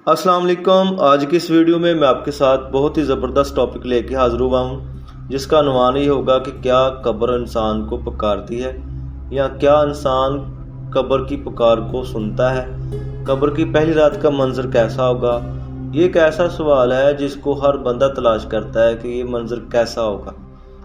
अस्सलाम वालेकुम। आज की इस वीडियो में मैं आपके साथ बहुत ही ज़बरदस्त टॉपिक लेके हाज़िर हुआ हूँ, जिसका अनुमान ये होगा कि क्या कब्र इंसान को पुकारती है या क्या इंसान कब्र की पुकार को सुनता है। कब्र की पहली रात का मंजर कैसा होगा, ये एक ऐसा सवाल है जिसको हर बंदा तलाश करता है कि ये मंजर कैसा होगा।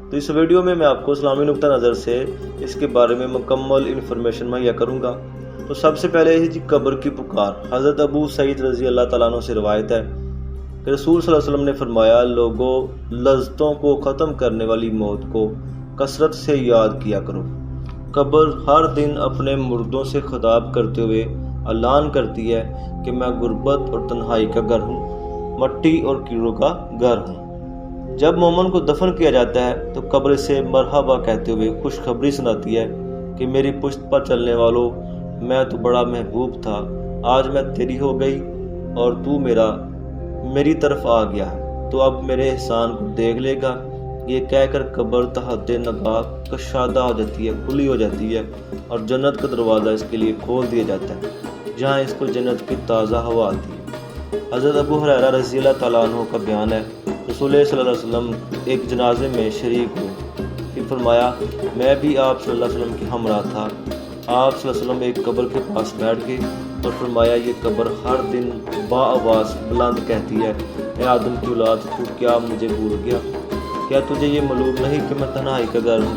तो इस वीडियो में मैं आपको इस्लामी नुक्ता नज़र से इसके बारे में मुकम्मल इन्फॉर्मेशन मुहैया करूँगा। तो सबसे पहले है जी कब्र की पुकार। हज़रत अबू सईद रज़ी अल्लाह तआला अन्हु से रवायत है कि रसूल सल्लल्लाहु अलैहि वसल्लम ने फरमाया, लोगों लज़्ज़तों को ख़त्म करने वाली मौत को कसरत से याद किया करो। कब्र हर दिन अपने मुर्दों से खिताब करते हुए ऐलान करती है कि मैं गुर्बत और तन्हाई का घर हूँ, मट्टी और कीड़ों का घर हूँ। जब मोमिन को दफन किया जाता है तो कब्र से मरहबा कहते हुए खुशखबरी सुनाती है कि मेरी पुश्त पर चलने वालों, मैं तो बड़ा महबूब था, आज मैं तेरी हो गई और तू मेरी तरफ आ गया है, तो अब मेरे एहसान को देख लेगा। ये कहकर कब्र तहद्दे नगाह कशादा हो जाती है, खुली हो जाती है और जन्नत का दरवाज़ा इसके लिए खोल दिया जाता है, जहाँ इसको जन्नत की ताज़ा हवा आती है। हज़रत अबू हुरैरा रज़ी अल्लाह तआला अन्हु का बयान है, रसूल सल्लल्लाहु अलैहि वसल्लम एक जनाजे में शरीक हुए, फिर फरमाया मैं भी आप सल्लल्लाहु अलैहि वसल्लम के हमरा था। आप सल्लल्लाहु अलैहि वसल्लम एक कब्र के पास बैठ गए और फरमाया, ये कब्र हर दिन बाआवाज़ बुलंद कहती है, ए आदम की औलाद, तू क्या मुझे भूल गया? क्या तुझे ये मालूम नहीं कि मैं तन्हाई का घर हूँ,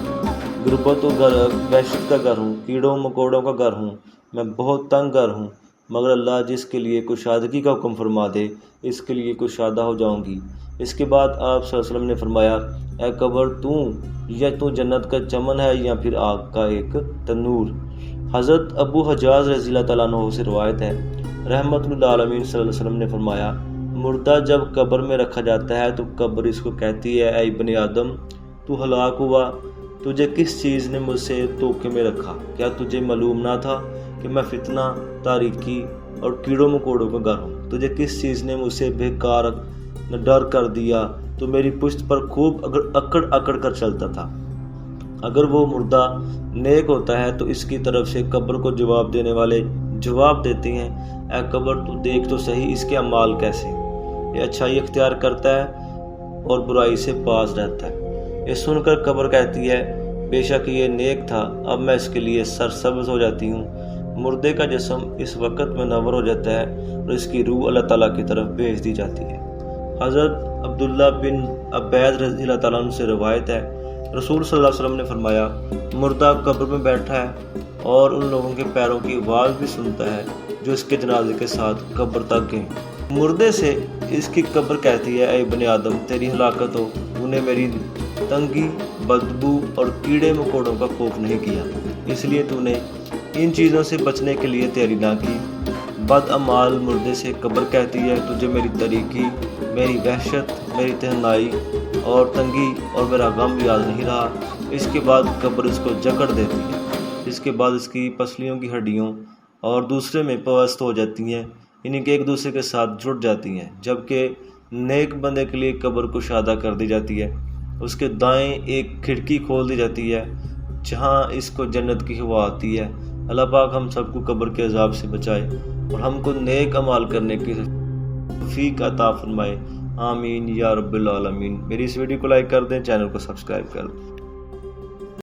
गुर्बत व वहशत का घर हूँ, कीड़ों मकोड़ों का घर हूँ, मैं बहुत तंग घर हूँ, मगर अल्लाह जिसके लिए कुशादगी का हुक्म फरमा दे, इसके लिए कुशादा हो जाऊँगी। इसके बाद आप सल्लल्लाहु अलैहि वसल्लम ने फरमाया, ए कब्र तू जन्नत का चमन है या फिर आग का एक तनूर। हज़रत अबू हजाज रज़ी अल्लाह तआला अन्हु से रवायत है, रहमतुल आलमीन सल्लल्लाहु अलैहि वसल्लम ने फरमाया, मुर्दा जब कब्र में रखा जाता है तो कब्र इसको कहती है, ऐ इब्ने आदम, तू हलाक हुआ, तुझे किस चीज़ ने मुझसे धोखे में रखा? क्या तुझे मालूम ना था कि मैं फितना, तारीकी और कीड़ों मकोड़ों का घर हूँ? तुझे किस चीज़ ने मुझसे बेकार डर कर दिया? तो मेरी पुश्त पर खूब अकड़ अकड़ कर चलता था। अगर वो मुर्दा नेक होता है तो इसकी तरफ से कब्र को जवाब देने वाले जवाब देते हैं, ऐ कब्र तू देख तो सही इसके अमाल कैसे, ये अच्छाई इख्तियार करता है और बुराई से पास रहता है। ये सुनकर कब्र कहती है, बेशक ये नेक था, अब मैं इसके लिए सरसब्ज हो जाती हूँ। मुर्दे का जिस्म इस वक्त में नवर हो जाता है और इसकी रूह अल्लाह ताला की तरफ भेज दी जाती है। हज़रत अब्दुल्ला बिन अब्बैद रज़ी अल्लाह तआला अन्हु से रवायत है, रसूल सल्लल्लाहु अलैहि वसल्लम ने फरमाया, मुर्दा कब्र में बैठा है और उन लोगों के पैरों की आवाज़ भी सुनता है जो इसके जनाजे के साथ कब्र तक गए। मुर्दे से इसकी कब्र कहती है, ऐ इब्ने आदम, तेरी हलाकत हो, तूने मेरी तंगी, बदबू और कीड़े मकोड़ों का खौफ नहीं किया, इसलिए तूने इन चीज़ों से बचने के लिए तैयारी ना की। बदअमाल मुर्दे से कब्र कहती है, तुझे मेरी तरीकी, मेरी वहशत, मेरी तन्हाई और तंगी और मेरा गम याद नहीं रहा। इसके बाद कब्र इसको जकड़ देती है, इसके बाद इसकी पसलियों की हड्डियों और दूसरे में पवस्त हो जाती हैं, यानी कि एक दूसरे के साथ जुड़ जाती हैं। जबकि नेक बंदे के लिए कब्र कुशादा कर दी जाती है, उसके दाएं एक खिड़की खोल दी जाती है जहां इसको जन्नत की हवा आती है। अल्लाह पाक हम सबको कब्र के अजाब से बचाए और हमको नेक अमाल करने की तौफीक अता फरमाए। आमीन या रब्बिल आलमीन। मेरी इस वीडियो को लाइक कर दें, चैनल को सब्सक्राइब कर दें।